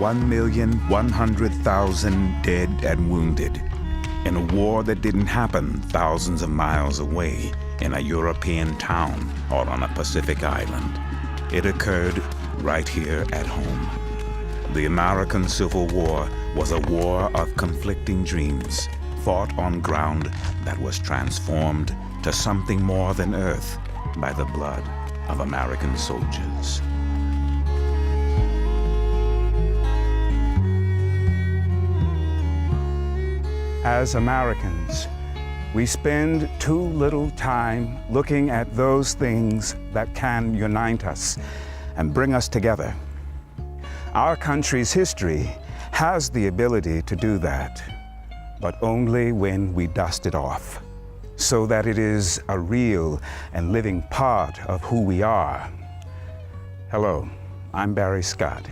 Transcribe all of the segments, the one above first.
1,100,000 dead and wounded in a war that didn't happen thousands of miles away in a European town or on a Pacific island. It occurred right here at home. The American Civil War was a war of conflicting dreams, fought on ground that was transformed to something more than earth by the blood of American soldiers. As Americans, we spend too little time looking at those things that can unite us and bring us together. Our country's history has the ability to do that, but only when we dust it off, so that it is a real and living part of who we are. Hello, I'm Barry Scott.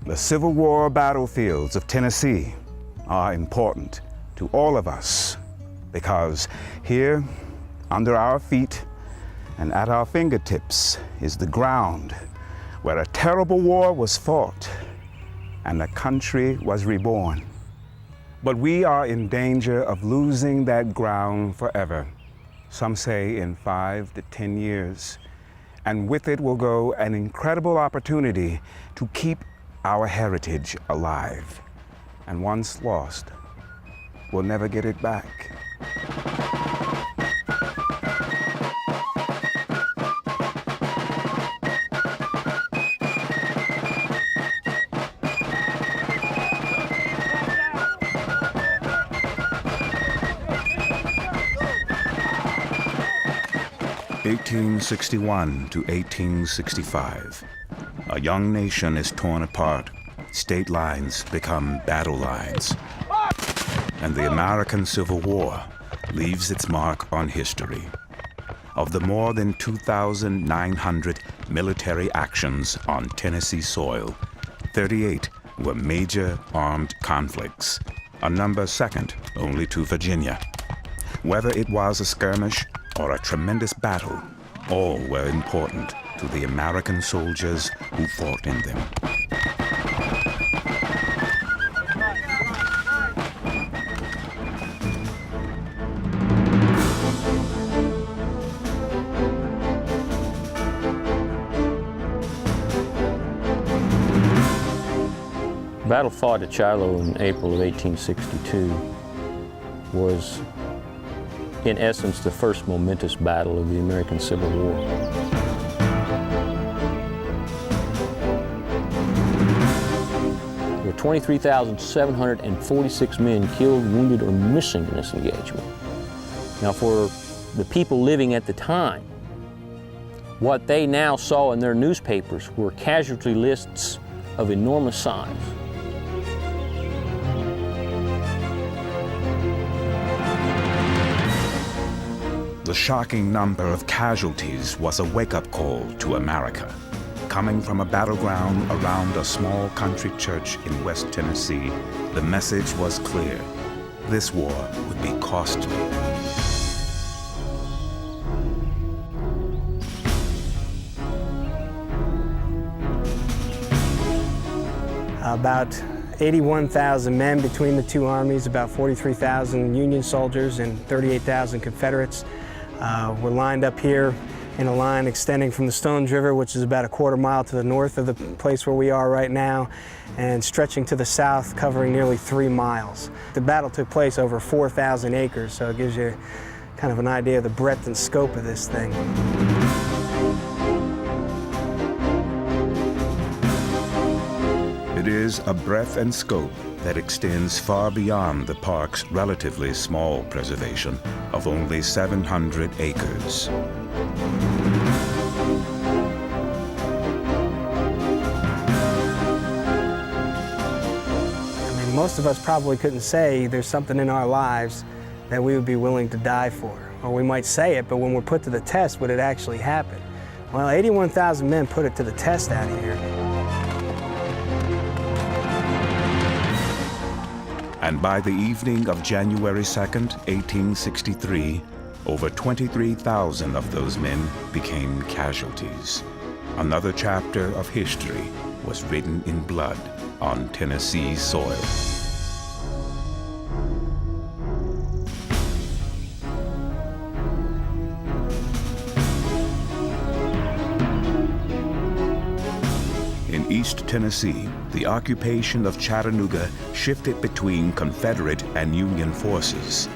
The Civil War battlefields of Tennessee are important to all of us because here, under our feet and at our fingertips, is the ground where a terrible war was fought and a country was reborn. But we are in danger of losing that ground forever, some say in 5 to 10 years. And with it will go an incredible opportunity to keep our heritage alive. And once lost, we'll never get it back. (1861 to 1865). A young nation is torn apart. State lines become battle lines. And the American Civil War leaves its mark on history. Of the more than 2,900 military actions on Tennessee soil, 38 were major armed conflicts, a number second only to Virginia. Whether it was a skirmish or a tremendous battle, all were important to the American soldiers who fought in them. The battle fought at Shiloh in April of 1862 was, in essence, the first momentous battle of the American Civil War. There were 23,746 men killed, wounded, or missing in this engagement. Now, for the people living at the time, what they now saw in their newspapers were casualty lists of enormous size. The shocking number of casualties was a wake-up call to America. Coming from a battleground around a small country church in West Tennessee, the message was clear. This war would be costly. About 81,000 men between the two armies, about 43,000 Union soldiers and 38,000 Confederates were lined up here in a line extending from the Stones River, which is about a quarter mile to the north of the place where we are right now, and stretching to the south, covering nearly 3 miles. The battle took place over 4,000 acres, so it gives you kind of an idea of the breadth and scope of this thing. It is a breadth and scope that extends far beyond the park's relatively small preservation of only 700 acres. Most of us probably couldn't say there's something in our lives that we would be willing to die for. Or we might say it, but when we're put to the test, would it actually happen? Well, 81,000 men put it to the test out here. And by the evening of January 2nd, 1863, over 23,000 of those men became casualties. Another chapter of history was written in blood on Tennessee soil. In East Tennessee, the occupation of Chattanooga shifted between Confederate and Union forces.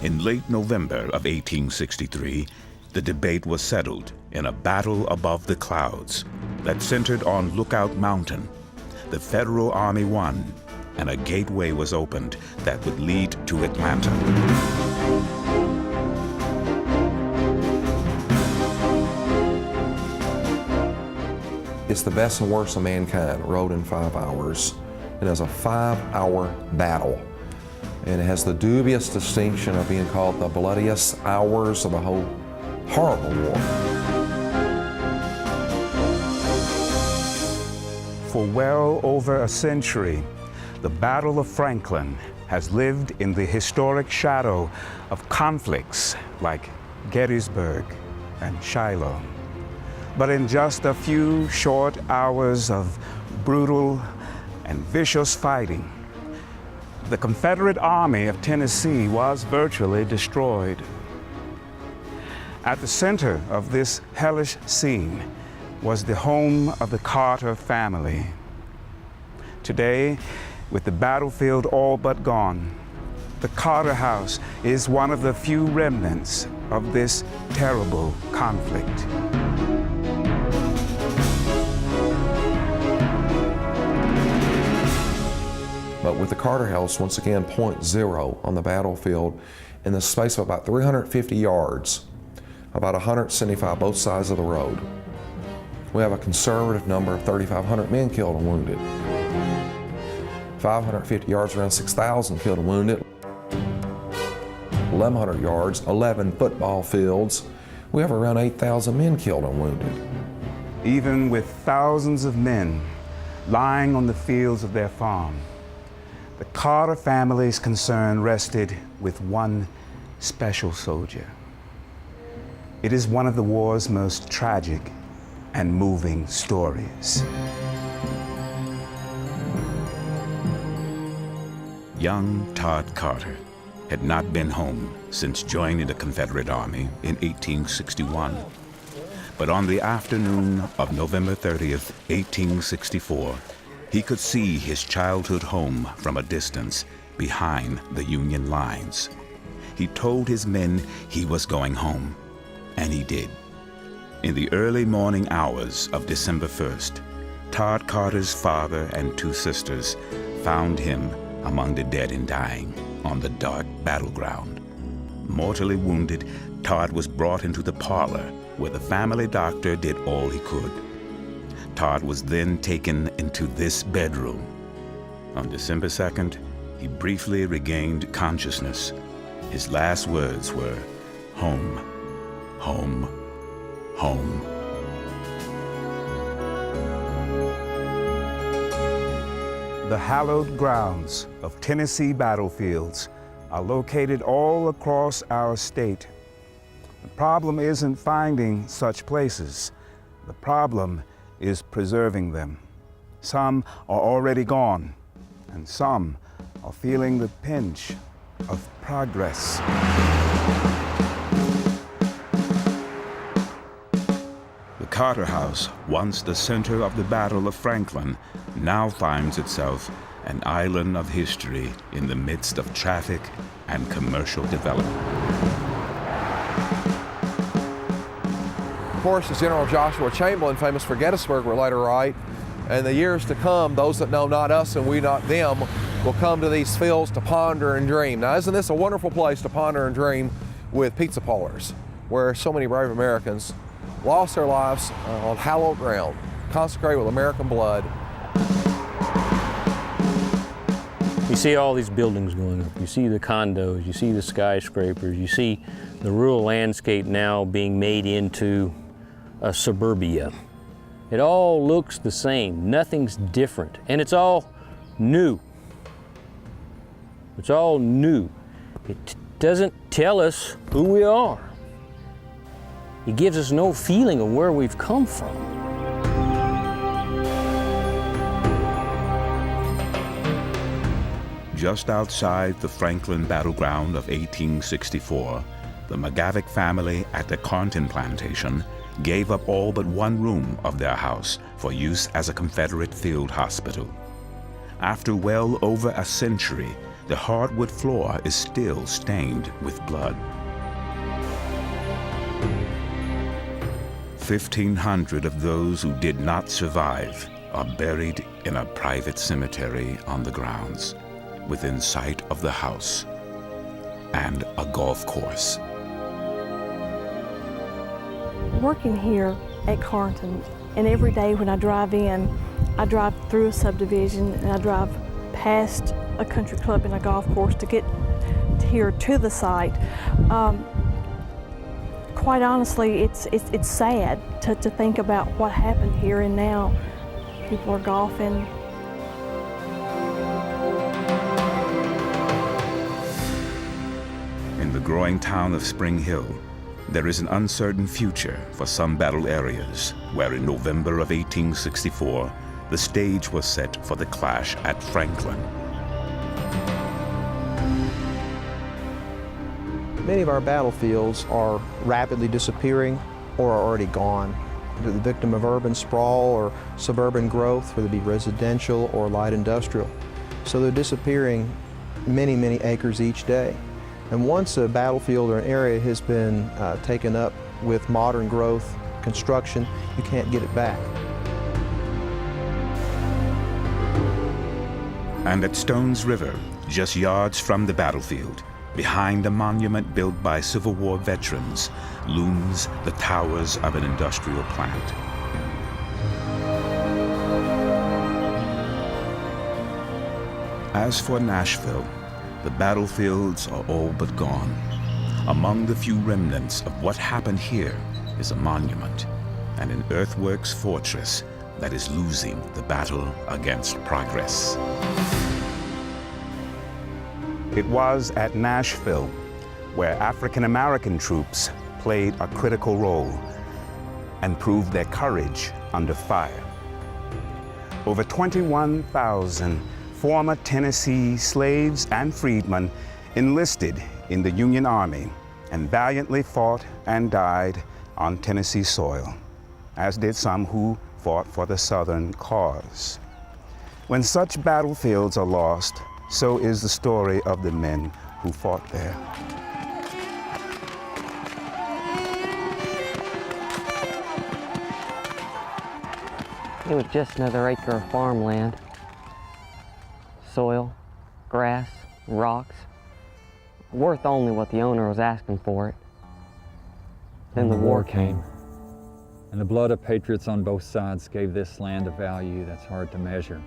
In late November of 1863, the debate was settled in a battle above the clouds that centered on Lookout Mountain. The Federal Army won, and a gateway was opened that would lead to Atlanta. It's the best and worst of mankind, rode in 5 hours. It is a 5-hour battle. And it has the dubious distinction of being called the bloodiest hours of the whole horrible war. For well over a century, the Battle of Franklin has lived in the historic shadow of conflicts like Gettysburg and Shiloh. But in just a few short hours of brutal and vicious fighting, the Confederate Army of Tennessee was virtually destroyed. At the center of this hellish scene was the home of the Carter family. Today, with the battlefield all but gone, the Carter house is one of the few remnants of this terrible conflict. But with the Carter house, once again, point zero on the battlefield, in the space of about 350 yards, about 175 both sides of the road. We have a conservative number of 3,500 men killed and wounded. 550 yards, around 6,000 killed and wounded. 1,100 yards, 11 football fields. We have around 8,000 men killed and wounded. Even with thousands of men lying on the fields of their farm, the Carter family's concern rested with one special soldier. It is one of the war's most tragic and moving stories. Young Todd Carter had not been home since joining the Confederate Army in 1861. But on the afternoon of November 30th, 1864, he could see his childhood home from a distance behind the Union lines. He told his men he was going home, and he did. In the early morning hours of December 1st, Todd Carter's father and 2 sisters found him among the dead and dying on the dark battleground. Mortally wounded, Todd was brought into the parlor where the family doctor did all he could. Todd was then taken into this bedroom. On December 2nd, he briefly regained consciousness. His last words were, "Home, home, home." The hallowed grounds of Tennessee battlefields are located all across our state. The problem isn't finding such places. The problem is preserving them. Some are already gone, and some are feeling the pinch of progress. The Carter House, once the center of the Battle of Franklin, now finds itself an island of history in the midst of traffic and commercial development. Of course, as General Joshua Chamberlain, famous for Gettysburg, would later write, in the years to come, those that know not us and we not them will come to these fields to ponder and dream. Now, isn't this a wonderful place to ponder and dream with pizza parlors, where so many brave Americans lost their lives on hallowed ground, consecrated with American blood. You see all these buildings going up. You see the condos, you see the skyscrapers, you see the rural landscape now being made into a suburbia. It all looks the same, nothing's different, and it's all new. It's all new. It doesn't tell us who we are. It gives us no feeling of where we've come from. Just outside the Franklin battleground of 1864, the McGavick family at the Carnton plantation gave up all but one room of their house for use as a Confederate field hospital. After well over a century, the hardwood floor is still stained with blood. 1,500 of those who did not survive are buried in a private cemetery on the grounds, within sight of the house and a golf course. Working here at Carnton, and every day when I drive in, I drive through a subdivision and I drive past a country club and a golf course to get here to the site. Quite honestly, it's sad to think about what happened here, and now people are golfing. In the growing town of Spring Hill, there is an uncertain future for some battle areas where in November of 1864, the stage was set for the clash at Franklin. Many of our battlefields are rapidly disappearing or are already gone. They're the victim of urban sprawl or suburban growth, whether it be residential or light industrial. So they're disappearing many, many acres each day. And once a battlefield or an area has been taken up with modern growth, construction, you can't get it back. And at Stones River, just yards from the battlefield, behind a monument built by Civil War veterans, looms the towers of an industrial plant. As for Nashville, the battlefields are all but gone. Among the few remnants of what happened here is a monument and an earthworks fortress that is losing the battle against progress. It was at Nashville where African American troops played a critical role and proved their courage under fire. Over 21,000 former Tennessee slaves and freedmen enlisted in the Union Army and valiantly fought and died on Tennessee soil, as did some who fought for the Southern cause. When such battlefields are lost, so is the story of the men who fought there. It was just another acre of farmland. Soil, grass, rocks, worth only what the owner was asking for it. Then the war came. And the blood of patriots on both sides gave this land a value that's hard to measure.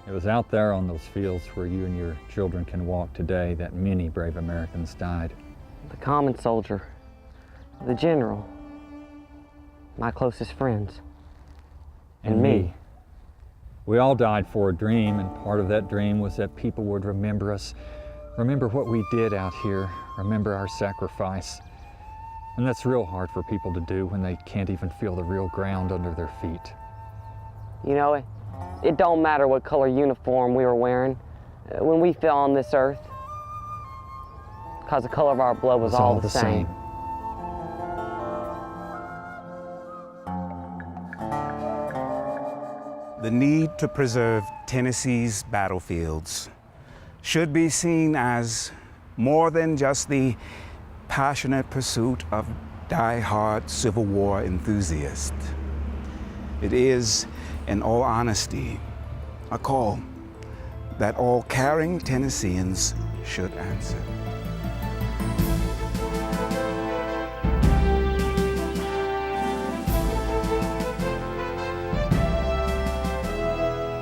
It was out there on those fields where you and your children can walk today that many brave Americans died. The common soldier, the general, my closest friends, and me. We all died for a dream, and part of that dream was that people would remember us, remember what we did out here, remember our sacrifice. And that's real hard for people to do when they can't even feel the real ground under their feet. You know, it don't matter what color uniform we were wearing when we fell on this earth, because the color of our blood was all the same. The need to preserve Tennessee's battlefields should be seen as more than just the passionate pursuit of die-hard Civil War enthusiasts. It is, in all honesty, a call that all caring Tennesseans should answer.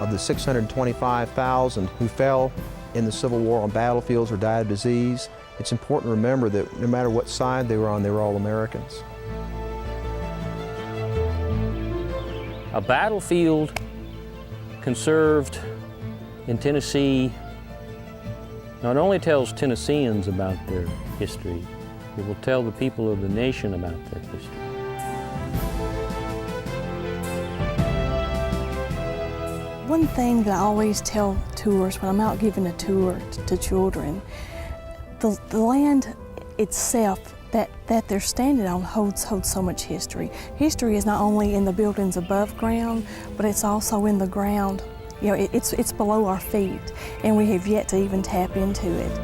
Of the 625,000 who fell in the Civil War on battlefields or died of disease, it's important to remember that no matter what side they were on, they were all Americans. A battlefield conserved in Tennessee not only tells Tennesseans about their history, it will tell the people of the nation about their history. One thing that I always tell tours when I'm out giving a tour to children, the land itself that they're standing on holds so much history. History is not only in the buildings above ground, but it's also in the ground. You know, it's below our feet, and we have yet to even tap into it.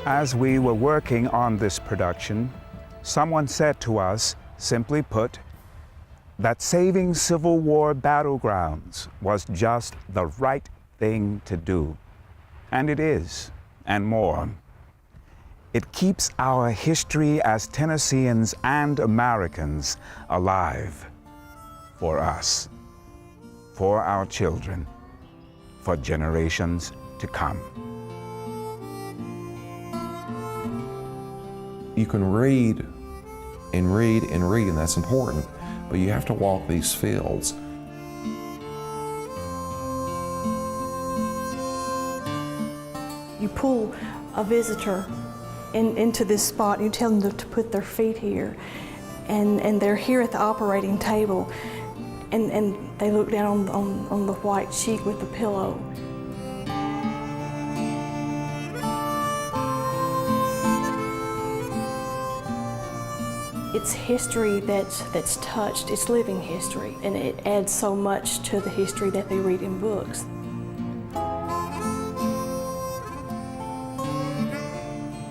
As we were working on this production, someone said to us, simply put, that saving Civil War battlegrounds was just the right thing to do. And it is, and more. It keeps our history as Tennesseans and Americans alive for us, for our children, for generations to come. You can read and read and read, and that's important, but you have to walk these fields. You pull a visitor into this spot, and you tell them to put their feet here, and they're here at the operating table, and they look down on the white sheet with the pillow. It's history that's touched, it's living history, and it adds so much to the history that they read in books.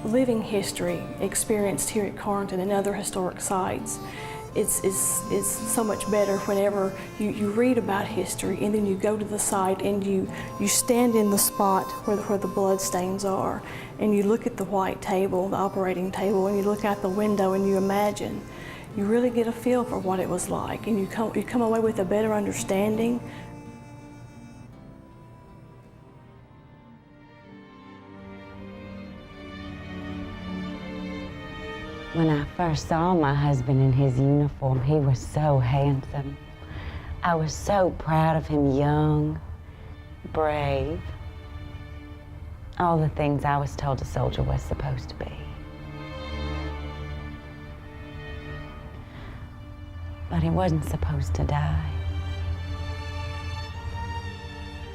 Living history experienced here at Carnton and other historic sites is so much better whenever you read about history and then you go to the site and you stand in the spot where the blood stains are, and you look at the white table, the operating table, and you look out the window and you imagine. You really get a feel for what it was like, and you come away with a better understanding. When I first saw my husband in his uniform, he was so handsome. I was so proud of him, young, brave, all the things I was told a soldier was supposed to be. But he wasn't supposed to die.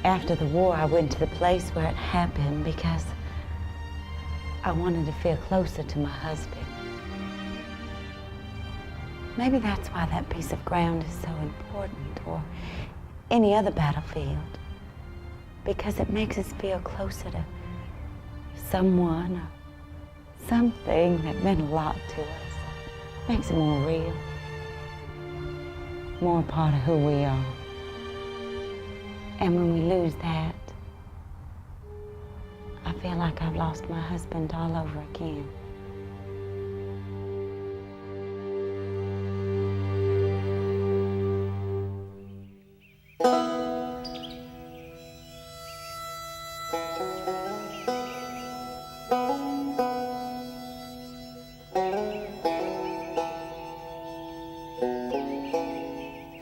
After the war, I went to the place where it happened because I wanted to feel closer to my husband. Maybe that's why that piece of ground is so important, or any other battlefield, because it makes us feel closer to someone or something that meant a lot to us. Makes it more real, more a part of who we are. And when we lose that, I feel like I've lost my husband all over again.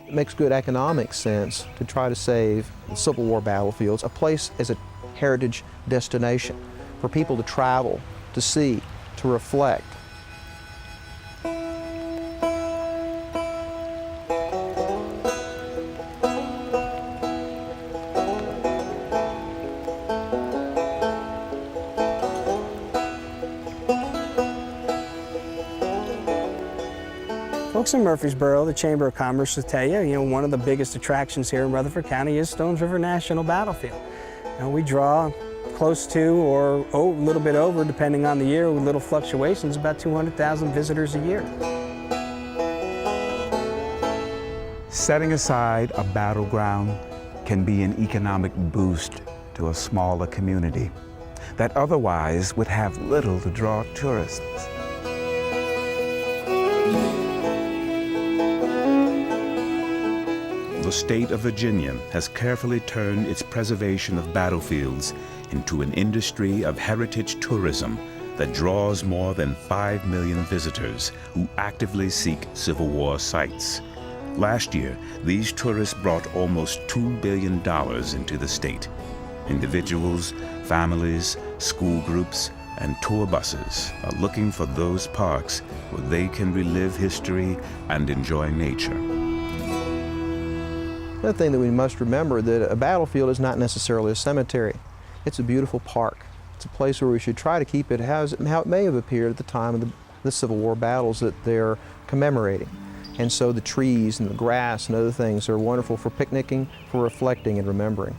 It makes good economic sense to try to save the Civil War battlefields, a place as a heritage destination for people to travel, to see, to reflect. Folks in Murfreesboro, the Chamber of Commerce will tell you, one of the biggest attractions here in Rutherford County is Stones River National Battlefield. We draw close to or a little bit over, depending on the year, with little fluctuations, about 200,000 visitors a year. Setting aside a battleground can be an economic boost to a smaller community that otherwise would have little to draw tourists. The state of Virginia has carefully turned its preservation of battlefields into an industry of heritage tourism that draws more than 5 million visitors who actively seek Civil War sites. Last year, these tourists brought almost $2 billion into the state. Individuals, families, school groups, and tour buses are looking for those parks where they can relive history and enjoy nature. Another thing that we must remember, that a battlefield is not necessarily a cemetery. It's a beautiful park. It's a place where we should try to keep it how it may have appeared at the time of the Civil War battles that they're commemorating. And so the trees and the grass and other things are wonderful for picnicking, for reflecting and remembering.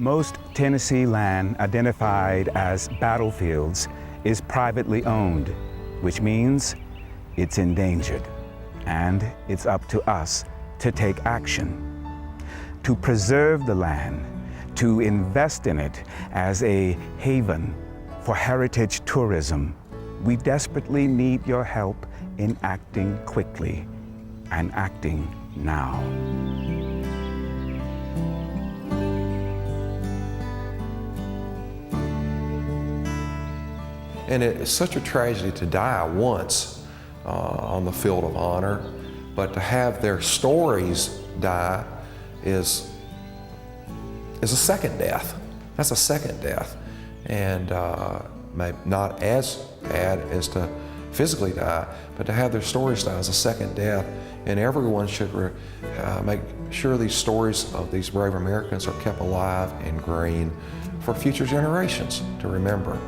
Most Tennessee land identified as battlefields is privately owned, which means it's endangered. And it's up to us to take action, to preserve the land, to invest in it as a haven for heritage tourism. We desperately need your help in acting quickly and acting now. And it's such a tragedy to die once on the field of honor, but to have their stories die is a second death. That's a second death. And maybe not as bad as to physically die, but to have their stories die is a second death. And everyone should make sure these stories of these brave Americans are kept alive and green for future generations to remember.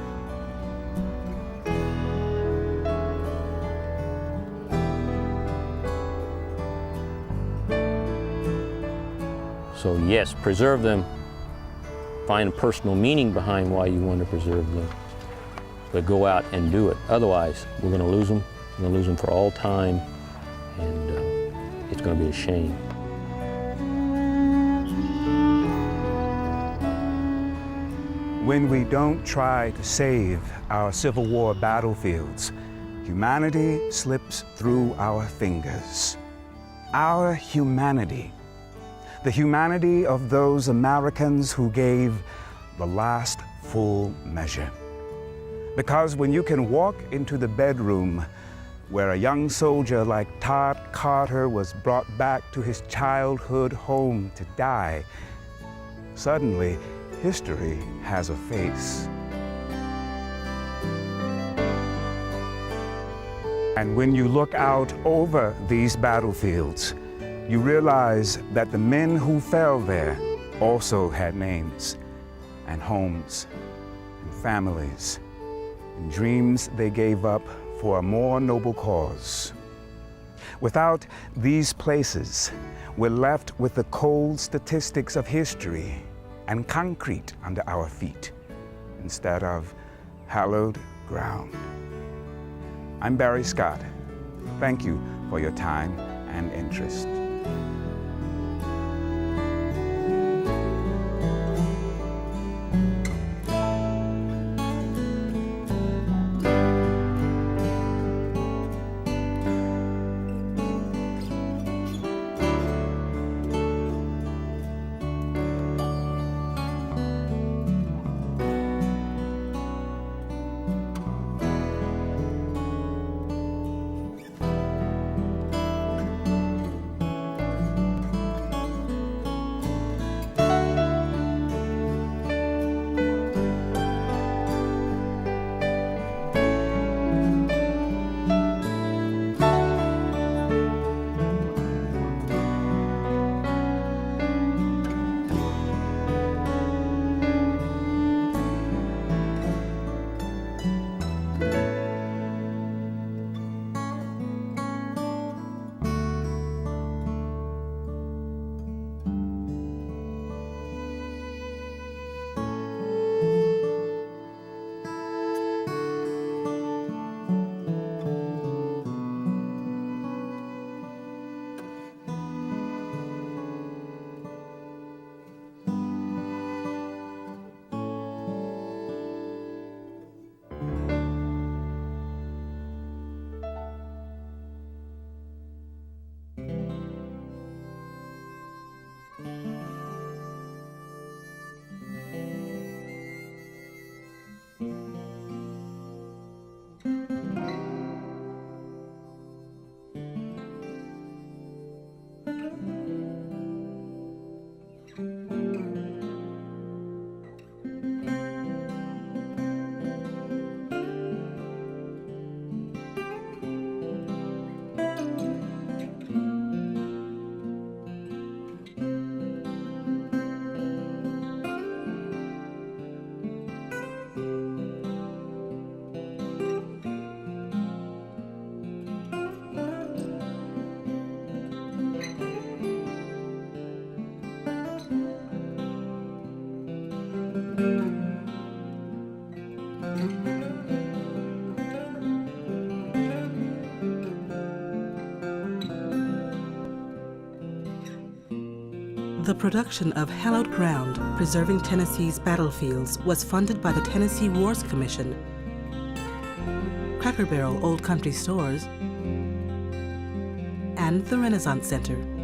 So yes, preserve them. Find a personal meaning behind why you want to preserve them. But go out and do it. Otherwise, we're going to lose them. We're going to lose them for all time. And it's going to be a shame. When we don't try to save our Civil War battlefields, humanity slips through our fingers. Our humanity. The humanity of those Americans who gave the last full measure. Because when you can walk into the bedroom where a young soldier like Todd Carter was brought back to his childhood home to die, suddenly history has a face. And when you look out over these battlefields, you realize that the men who fell there also had names and homes and families and dreams they gave up for a more noble cause. Without these places, we're left with the cold statistics of history and concrete under our feet instead of hallowed ground. I'm Barry Scott. Thank you for your time and interest. The production of Hallowed Ground, Preserving Tennessee's Battlefields, was funded by the Tennessee Wars Commission, Cracker Barrel Old Country Stores, and the Renaissance Center.